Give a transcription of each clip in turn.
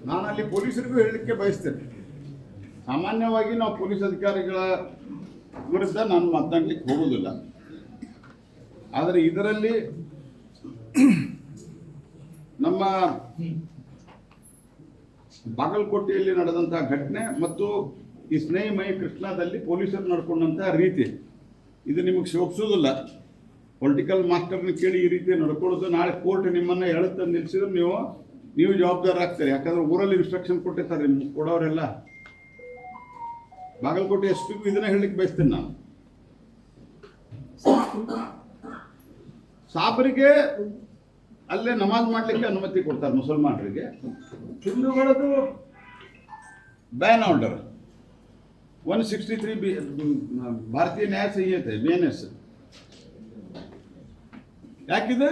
ನಾನು ಅಲ್ಲಿ ಪೊಲೀಸರಿಗೂ ಹೇಳಲಿಕ್ಕೆ ಬಯಸ್ತೇನೆ. ಸಾಮಾನ್ಯವಾಗಿ ನಾವು ಪೊಲೀಸ್ ಅಧಿಕಾರಿಗಳ ವಿರುದ್ಧ ನಾನು ಮಾತನಾಡಲಿಕ್ಕೆ ಹೋಗೋದಿಲ್ಲ. ಆದರೆ ಇದರಲ್ಲಿ ನಮ್ಮ ಬಾಗಲಕೋಟೆಯಲ್ಲಿ ನಡೆದಂತಹ ಘಟನೆ ಮತ್ತು ಈ ಸ್ನೇಹಿಮಯಿ ಕೃಷ್ಣಾದಲ್ಲಿ ಪೊಲೀಸರು ನಡ್ಕೊಂಡಂತಹ ರೀತಿ ಇದು ನಿಮಗೆ ಶೋಭಿಸೋದಿಲ್ಲ. ಪೊಲಿಟಿಕಲ್ ಮಾಸ್ಟರ್ನ ಕೇಳಿ ಈ ರೀತಿ ನಡ್ಕೊಳ್ಳೋದು, ನಾಳೆ ಕೋರ್ಟ್ ನಿಮ್ಮನ್ನು ಹೇಳುತ್ತೆ ನಿಲ್ಲಿಸಿದ್ರೆ ನೀವು ಜವಾಬ್ದಾರ ಆಗ್ತಾರೆ. ಯಾಕಂದ್ರೆ ಊರಲ್ಲಿ ಇನ್ಸ್ಟ್ರಕ್ಷನ್ ಕೊಟ್ಟಿರ್ತಾರೆ ನಿಮ್ಗೆ ಕೊಡೋರೆಲ್ಲ. ಬಾಗಲಕೋಟೆ ಎಸ್ ಪಿಗೂ ಇದನ್ನ ಹೇಳಲಿಕ್ಕೆ ಬಯಸ್ತೇನೆ ನಾನು. ಸಾಬರಿಗೆ ಅಲ್ಲೇ ನಮಾಜ್ ಮಾಡಲಿಕ್ಕೆ ಅನುಮತಿ ಕೊಡ್ತಾರೆ ಮುಸಲ್ಮಾನರಿಗೆ. ಹಿಂದೂಗಳದ್ದು ಬ್ಯಾನ್ ಆರ್ಡರ್ 163 ಭಾರತೀಯ ನ್ಯಾಯ ಸಂಹಿತೆ BNS ಯಾಕಿದೆ?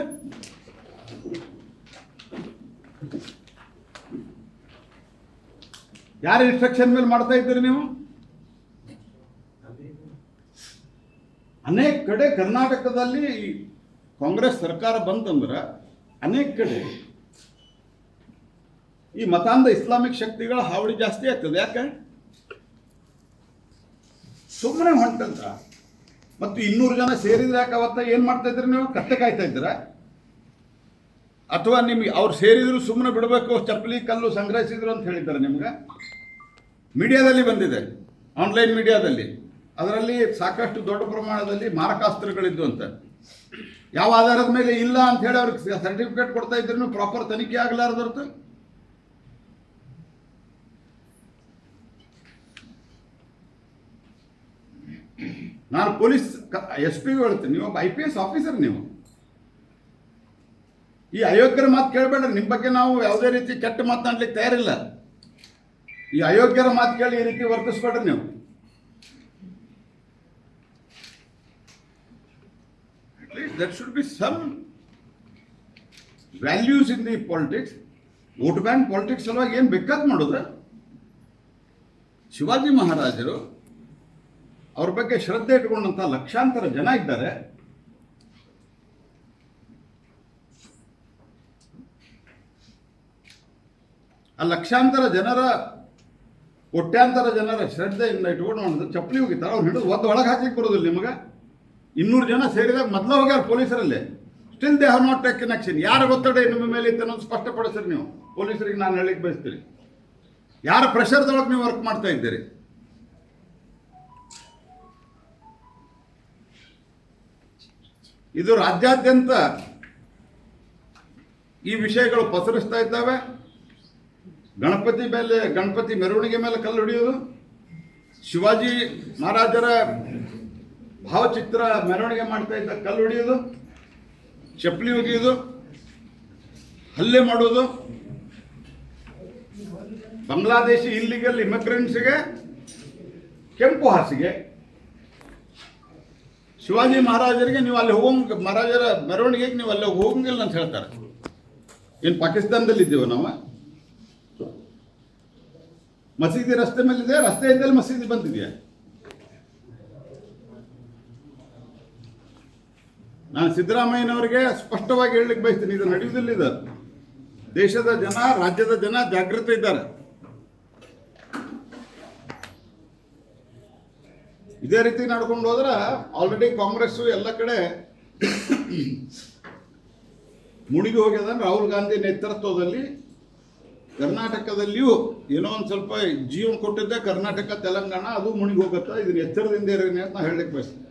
ಯಾರ ಇನ್ಸ್ಟ್ರಕ್ಷನ್ ಮೇಲೆ ಮಾಡ್ತಾ ಇದ್ದೀರಿ ನೀವು? ಅನೇಕ ಕಡೆ ಕರ್ನಾಟಕದಲ್ಲಿ ಕಾಂಗ್ರೆಸ್ ಸರ್ಕಾರ ಬಂತಂದ್ರೆ ಅನೇಕ ಕಡೆ ಈ ಮತಾಂಧ ಇಸ್ಲಾಮಿಕ್ ಶಕ್ತಿಗಳ ಹಾವಳಿ ಜಾಸ್ತಿ ಆಗ್ತದೆ. ಯಾಕೆ? ಸುಮ್ಮನೆ ಹೊಂಟಂತ ಮತ್ತು 200 ಜನ ಸೇರಿದ್ರೆ ಯಾಕೆ ಅವತ್ತ ಏನು ಮಾಡ್ತಾ ಇದ್ರಿ ನೀವು? ಕತ್ತೆ ಕಾಯ್ತಾ ಇದ್ದೀರಾ? ಅಥವಾ ನಿಮ್ಗೆ ಅವ್ರು ಸೇರಿದ್ರು ಸುಮ್ಮನೆ ಬಿಡಬೇಕು, ಚಪ್ಪಲಿ ಕಲ್ಲು ಸಂಗ್ರಹಿಸಿದ್ರು ಅಂತ ಹೇಳಿದ್ದಾರೆ ನಿಮ್ಗೆ? ಮೀಡಿಯಾದಲ್ಲಿ ಬಂದಿದೆ, ಆನ್ಲೈನ್ ಮೀಡಿಯಾದಲ್ಲಿ. ಅದರಲ್ಲಿ ಸಾಕಷ್ಟು ದೊಡ್ಡ ಪ್ರಮಾಣದಲ್ಲಿ ಮಾರಕಾಸ್ತ್ರಗಳಿದ್ದು ಅಂತ. ಯಾವ ಆಧಾರದ ಮೇಲೆ ಇಲ್ಲ ಅಂತ ಹೇಳಿ ಅವ್ರಿಗೆ ಸರ್ಟಿಫಿಕೇಟ್ ಕೊಡ್ತಾ ಇದ್ರು ಪ್ರಾಪರ್ ತನಿಖೆ ಆಗಲಾರದರ್ತು? ನಾನು ಪೊಲೀಸ್ SP ಹೇಳ್ತೇನೆ, ನೀವು ಒಬ್ಬ IPS ಆಫೀಸರ್. ನೀವು ಈ ಅಯೋಗ್ಯರ ಮಾತು ಕೇಳಬೇಡ್ರಿ. ನಿಮ್ಮ ಬಗ್ಗೆ ನಾವು ಯಾವುದೇ ರೀತಿ ಕೆಟ್ಟ ಮಾತನಾಡ್ಲಿಕ್ಕೆ ತಯಾರಿಲ್ಲ. ಈ ಅಯೋಗ್ಯರ ಮಾತು ಕೇಳಿ ಈ ರೀತಿ ವರ್ತಿಸ್ಬೇಡ್ರಿ ನೀವು. There should be some values in the politics. Vote bank politics ಸಲುವಾಗಿ ಏನು ಬೇಕಾದ್ ಮಾಡೋದು. ಶಿವಾಜಿ ಮಹಾರಾಜರು ಅವ್ರ ಬಗ್ಗೆ ಶ್ರದ್ಧೆ ಇಟ್ಕೊಂಡಂತ ಲಕ್ಷಾಂತರ ಜನ ಇದ್ದಾರೆ. ಆ ಲಕ್ಷಾಂತರ ಜನರ ಕೋಟ್ಯಾಂತರ ಜನರ ಶ್ರದ್ಧೆಯಿಂದ ಇಟ್ಕೊಂಡು ಚಪ್ಪಲಿ ಹೋಗಿತಾರೆ. ಅವ್ರು ಹಿಡಿದು ಒಳಗೆ ಹಾಕ್ಲಿಕ್ಕೆ ಬರೋದಿಲ್ಲ ನಿಮಗೆ. 200 ಜನ ಸೇರಿದಾಗ ಮೊದಲ ಹೋಗ್ಯಾರ ಪೊಲೀಸರಲ್ಲಿ. Still they have not taken action. ಯಾರ ಒತ್ತಡ ನಿಮ್ಮ ಮೇಲೆ ಇತ್ತು ಅನ್ನೋದು ಸ್ಪಷ್ಟಪಡಿಸ್ರಿ ನೀವು ಪೊಲೀಸರಿಗೆ. ನಾನು ಹೇಳಲಿಕ್ಕೆ ಬಯಸ್ತೀರಿ, ಯಾರ ಪ್ರೆಷರ್ದೊಳಗೆ ನೀವು ವರ್ಕ್ ಮಾಡ್ತಾ ಇದ್ದೀರಿ? ಇದು ರಾಜ್ಯಾದ್ಯಂತ ಈ ವಿಷಯಗಳು ಪಸರಿಸ್ತಾ ಇದ್ದಾವೆ. ಗಣಪತಿ ಮೆರವಣಿಗೆ ಮೇಲೆ ಕಲ್ಲು ಹೊಡೆಯೋದು, ಶಿವಾಜಿ ಮಹಾರಾಜರ ಭಾವಚಿತ್ರ ಮೆರವಣಿಗೆ ಮಾಡ್ತಾ ಇದ್ದ ಕಲ್ಲು ಹೊಡೆಯೋದು, ಚಪ್ಪಲಿ ಒಗೆಯೋದು, ಹಲ್ಲೆ ಮಾಡೋದು, ಬಾಂಗ್ಲಾದೇಶಿ ಇಲ್ಲಿಗಲ್ ಇಮಿಗ್ರೆಂಟ್ಸ್ಗೆ ಕೆಂಪು ಹಾಸಿಗೆ. ಶಿವಾಜಿ ಮಹಾರಾಜರಿಗೆ ನೀವು ಅಲ್ಲಿ ಮಹಾರಾಜರ ಮೆರವಣಿಗೆಗೆ ನೀವು ಅಲ್ಲಿ ಹೋಗಂಗಿಲ್ಲ ಅಂತ ಹೇಳ್ತಾರೆ. ಏನು ಪಾಕಿಸ್ತಾನದಲ್ಲಿ ಇದ್ದೀವಿ ನಾವು? ಮಸೀದಿ ರಸ್ತೆ ಮೇಲಿದೆ, ರಸ್ತೆಯಿಂದಲೇ ಮಸೀದಿ ಬಂದಿದೆಯಾ? ನಾನು ಸಿದ್ದರಾಮಯ್ಯನವರಿಗೆ ಸ್ಪಷ್ಟವಾಗಿ ಹೇಳಲಿಕ್ಕೆ ಬಯಸ್ತೀನಿ, ಇದು ನಡೆಯುವುದಿಲ್ಲ. ಇದು ದೇಶದ ಜನ, ರಾಜ್ಯದ ಜನ ಜಾಗೃತ ಇದ್ದಾರೆ. ಇದೇ ರೀತಿ ನಡ್ಕೊಂಡು ಹೋದ್ರೆ ಆಲ್ರೆಡಿ ಕಾಂಗ್ರೆಸ್ ಎಲ್ಲ ಕಡೆ ಮುಳುಗಿ ಹೋಗ್ಯದ. ರಾಹುಲ್ ಗಾಂಧಿ ನೇತೃತ್ವದಲ್ಲಿ ಕರ್ನಾಟಕದಲ್ಲಿಯೂ ಏನೋ ಒಂದು ಸ್ವಲ್ಪ ಜೀವನ ಕೊಟ್ಟಿದ್ದೆ ಕರ್ನಾಟಕ, ತೆಲಂಗಾಣ, ಅದು ಮುಳುಗಿ ಹೋಗುತ್ತೆ. ಇದನ್ನ ಎಚ್ಚರದಿಂದ ಇರೋಣ ಅಂತ ಹೇಳಲಿಕ್ಕೆ ಬಯಸ್ತೀನಿ.